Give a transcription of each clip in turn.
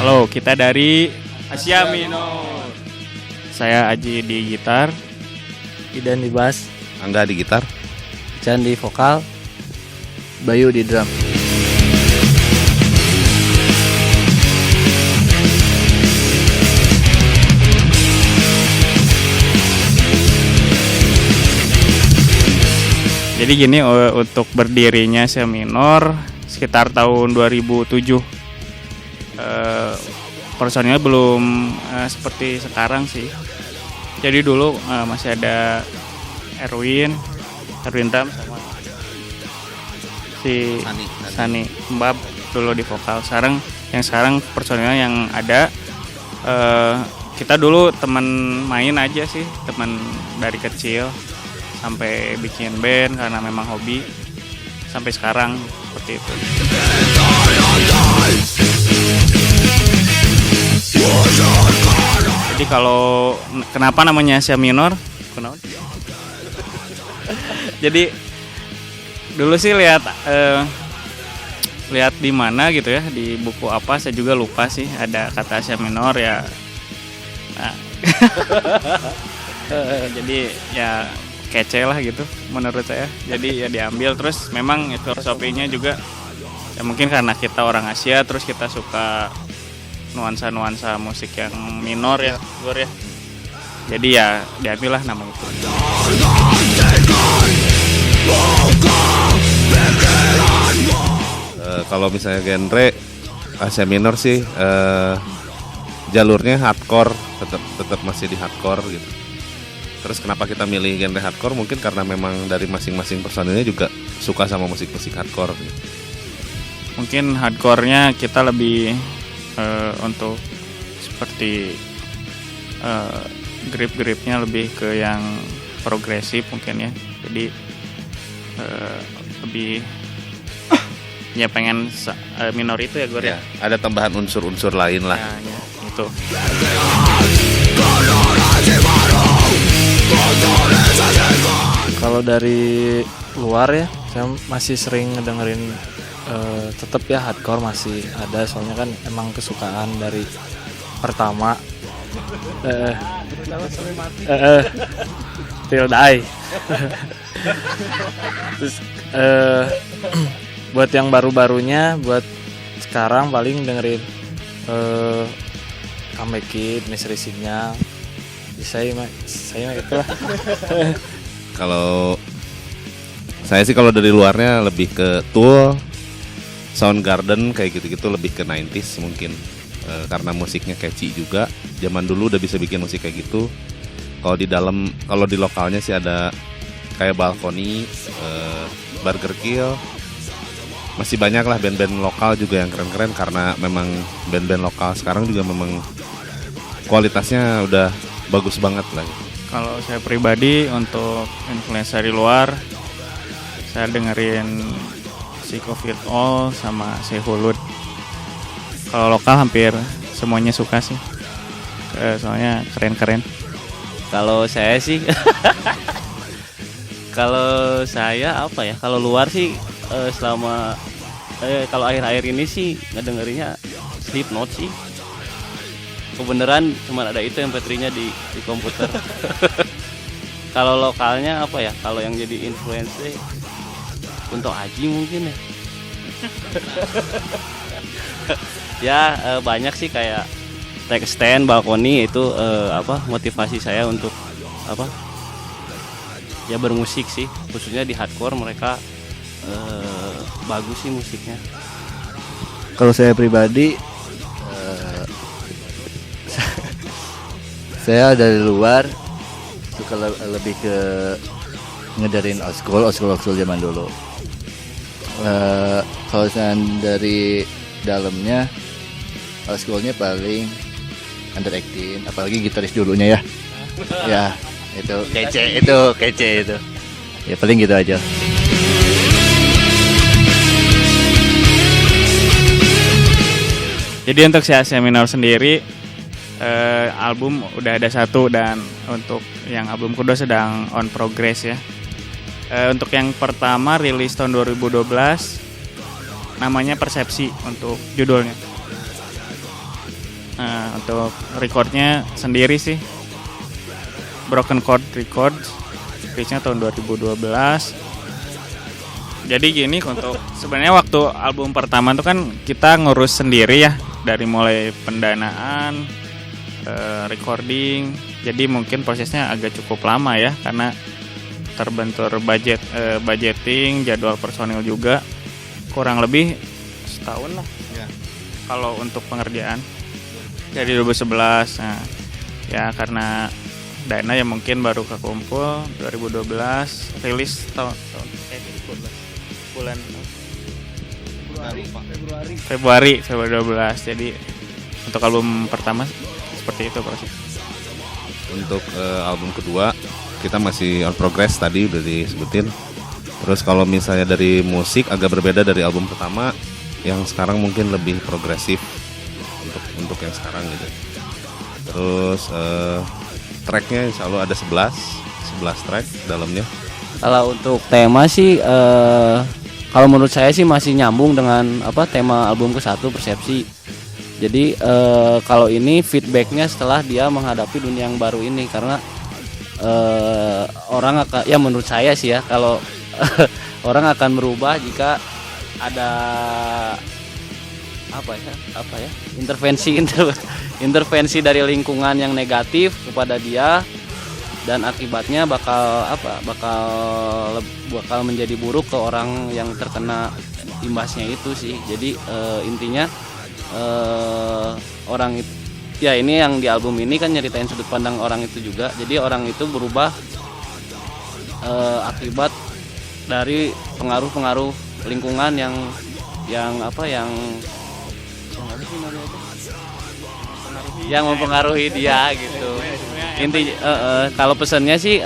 Halo, kita dari Asia Minor. Saya Aji di gitar, Idan di bass, Angga di gitar, Chan di vokal, Bayu di drum. Jadi gini, untuk berdirinya Asia Minor sekitar tahun 2007. Personilnya belum seperti sekarang sih. Jadi dulu masih ada Erwin Dam sama si Sani Mbab dulu di vokal. Sekarang personilnya yang ada, kita dulu teman main aja sih, teman dari kecil sampai bikin band karena memang hobi sampai sekarang seperti itu. Jadi kalau kenapa namanya Asia Minor? Jadi dulu sih lihat di mana gitu ya, di buku apa saya juga lupa sih, ada kata Asia Minor ya. Nah. Jadi ya kece lah gitu menurut saya. Jadi ya diambil, terus memang filosofinya juga ya mungkin karena kita orang Asia terus kita suka nuansa musik yang minor ya, Gor ya. Jadi ya diambil lah nama itu. Kalau misalnya genre Asia Minor sih jalurnya hardcore, tetap masih di hardcore gitu. Terus kenapa kita milih genre hardcore? Mungkin karena memang dari masing-masing personilnya juga suka sama musik-musik hardcore gitu. Mungkin hardcore-nya kita lebih untuk seperti grip-gripnya lebih ke yang progresif mungkin ya. Jadi lebih ya pengen minor itu ya Gor ya. Ada tambahan unsur-unsur lain lah. Ya, itu. Kalau dari luar ya, saya masih sering ngedengerin tetap ya hardcore masih ada, soalnya kan emang kesukaan dari pertama Till Die. Terus buat yang baru-barunya, buat sekarang paling dengerin Comeback Kid, Mystery Signal. Saya itulah. Kalau saya sih kalau dari luarnya lebih ke Tool, Soundgarden kayak gitu-gitu, lebih ke 90s mungkin. Karena musiknya catchy juga. Zaman dulu udah bisa bikin musik kayak gitu. Kalau di lokalnya sih ada kayak Balkoni, Burger Kill. Masih banyak lah band-band lokal juga yang keren-keren, karena memang band-band lokal sekarang juga memang kualitasnya udah bagus banget lah. Kalau saya pribadi untuk influence dari luar, saya dengerin Sick of It All sama Sehulut. Kalau lokal hampir semuanya suka sih, soalnya keren-keren. Kalau saya sih, kalau saya apa ya? Kalau luar sih selama kalau akhir-akhir ini sih ngedengerinnya Slipknot sih. Kebenaran cuma ada itu MP3-nya di komputer. Kalau lokalnya apa ya? Kalau yang jadi influence Kunto Aji mungkin ya. Ya banyak sih kayak Take Stand, Balkoni itu motivasi saya untuk ya bermusik sih, khususnya di hardcore mereka bagus sih musiknya. Kalau saya pribadi, saya dari luar suka lebih ke ngedengerin old school zaman dulu. Kalau saya dari dalamnya, old schoolnya paling Under 18, apalagi gitaris dulunya ya. Ya, itu kece itu. Ya paling gitu aja. Jadi untuk si Asia Minor sendiri, album udah ada 1 dan untuk yang album kedua sedang on progress ya. Untuk yang pertama rilis tahun 2012, namanya Persepsi untuk judulnya. Nah, untuk recordnya sendiri sih Broken Chord Records, rilisnya tahun 2012. Jadi gini, untuk sebenarnya waktu album pertama tuh kan kita ngurus sendiri ya, dari mulai pendanaan, recording. Jadi mungkin prosesnya agak cukup lama ya, karena terbentur budgeting, jadwal personil juga, kurang lebih setahun lah ya. Kalau untuk pengerjaan dari 2011, nah ya karena dana ya mungkin baru kekumpul 2012, rilis tahun bulan Februari 12. Jadi untuk album pertama seperti itu proses. Untuk album kedua kita masih on progress, tadi udah disebutin. Terus kalau misalnya dari musik agak berbeda dari album pertama, yang sekarang mungkin lebih progresif untuk yang sekarang gitu. Terus tracknya insya Allah ada 11 track dalamnya. Kalau untuk tema sih kalau menurut saya sih masih nyambung dengan tema album ke-1 Persepsi. Jadi kalau ini feedbacknya setelah dia menghadapi dunia yang baru ini, karena orang akan, ya menurut saya sih ya, kalau orang akan berubah jika ada intervensi dari lingkungan yang negatif kepada dia, dan akibatnya bakal menjadi buruk ke orang yang terkena imbasnya itu sih. Jadi intinya orang itu ya, ini yang di album ini kan nyeritain sudut pandang orang itu juga. Jadi orang itu berubah akibat dari pengaruh lingkungan yang mempengaruhi dia gitu. Inti kalau pesannya sih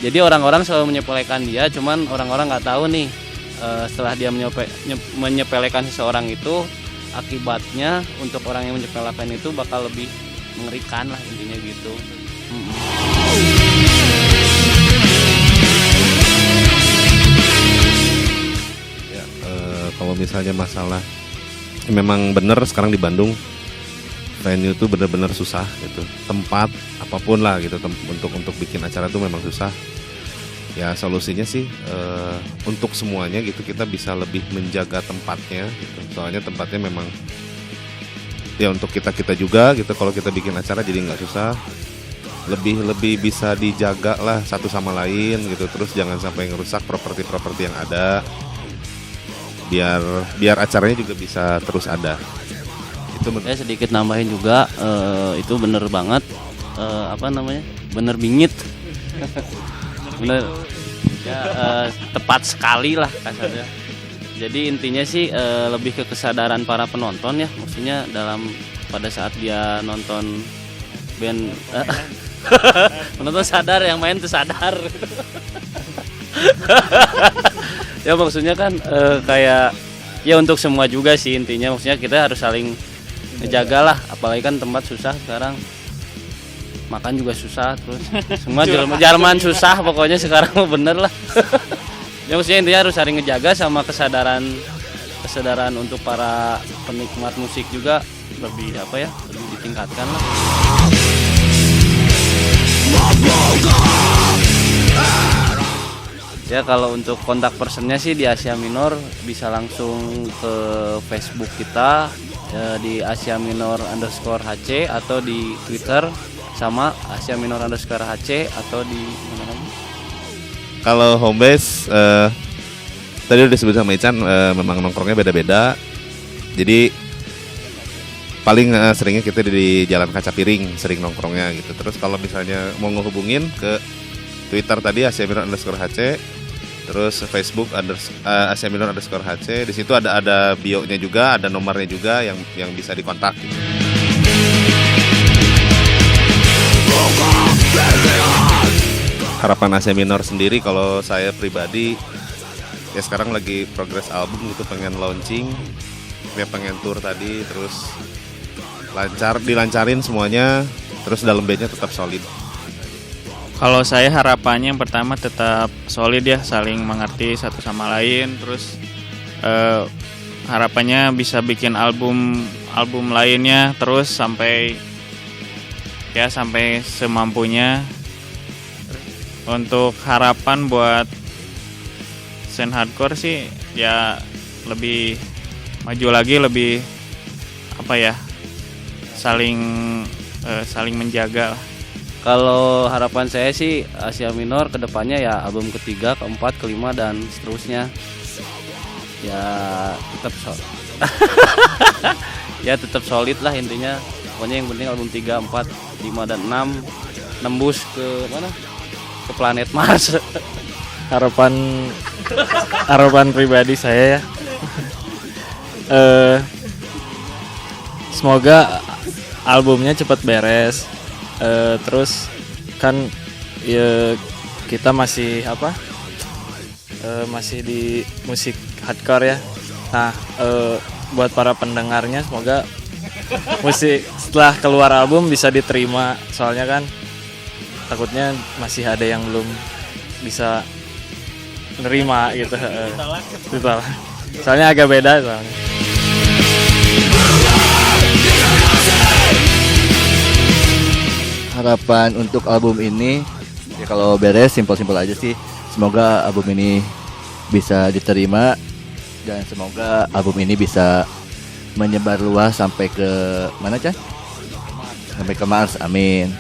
jadi orang-orang selalu menyepelekan dia, cuman orang-orang nggak tahu nih setelah dia menyepelekan seseorang itu, akibatnya untuk orang yang menyepelekan itu bakal lebih mengerikan lah, intinya gitu. Ya, kalau misalnya masalah memang benar sekarang di Bandung venue itu benar-benar susah gitu, tempat apapun lah gitu untuk bikin acara itu memang susah. Ya solusinya sih untuk semuanya gitu, kita bisa lebih menjaga tempatnya gitu. Soalnya tempatnya memang ya untuk kita juga gitu, kalau kita bikin acara jadi nggak susah, lebih bisa dijaga lah satu sama lain gitu. Terus jangan sampai ngerusak properti yang ada, biar acaranya juga bisa terus ada. Saya sedikit nambahin juga, itu bener banget, bener bingit, bener ya, tepat sekali lah kasarnya. Jadi intinya sih lebih ke kesadaran para penonton ya, maksudnya pada saat dia nonton band, penonton sadar, yang main tuh sadar. Ya maksudnya kan kayak ya untuk semua juga sih intinya, maksudnya kita harus saling ngejaga lah, apalagi kan tempat susah sekarang, makan juga susah, terus semua Jerman susah pokoknya sekarang bener lah. Ya maksudnya intinya harus saling ngejaga, sama kesadaran untuk para penikmat musik juga lebih ditingkatkan lah. Ya kalau untuk kontak personnya sih di Asia Minor bisa langsung ke Facebook kita di Asia Minor _HC, atau di Twitter sama Asia Minor _HC, atau di mana lagi? Kalau home base tadi udah disebut sama Ican, memang nongkrongnya beda-beda. Jadi paling seringnya kita di Jalan Kaca Piring sering nongkrongnya gitu. Terus kalau misalnya mau ngehubungin ke Twitter tadi Asia Minor _HC, terus Facebook Asia Minor _HC. Di situ ada bio-nya juga, ada nomornya juga yang bisa dikontak gitu. Harapan Asia Minor sendiri, kalau saya pribadi ya sekarang lagi progres album gitu, pengen launching, ya pengen tour tadi, terus dilancarin semuanya, terus dalam bandnya tetap solid. Kalau saya harapannya yang pertama tetap solid ya, saling mengerti satu sama lain, terus harapannya bisa bikin album lainnya terus sampai semampunya. Untuk harapan buat scene hardcore sih ya lebih maju lagi, lebih saling menjaga lah. Kalau harapan saya sih Asia Minor kedepannya ya album ketiga, keempat, kelima dan seterusnya ya tetap solid lah intinya. Pokoknya yang penting album 3, 4, 5 dan 6 nembus ke mana? Ke planet Mars. Harapan pribadi saya ya. Semoga albumnya cepat beres. Terus kan ya kita masih masih di musik hardcore ya. Nah, buat para pendengarnya semoga musik setelah keluar album bisa diterima, soalnya kan takutnya masih ada yang belum bisa nerima gitu. Ditolak. Soalnya agak beda soalnya. Harapan untuk album ini ya kalau beres simpel-simpel aja sih. Semoga album ini bisa diterima dan semoga album ini bisa menyebar luas sampai ke mana, Chan? Sampai ke Mars. Amin.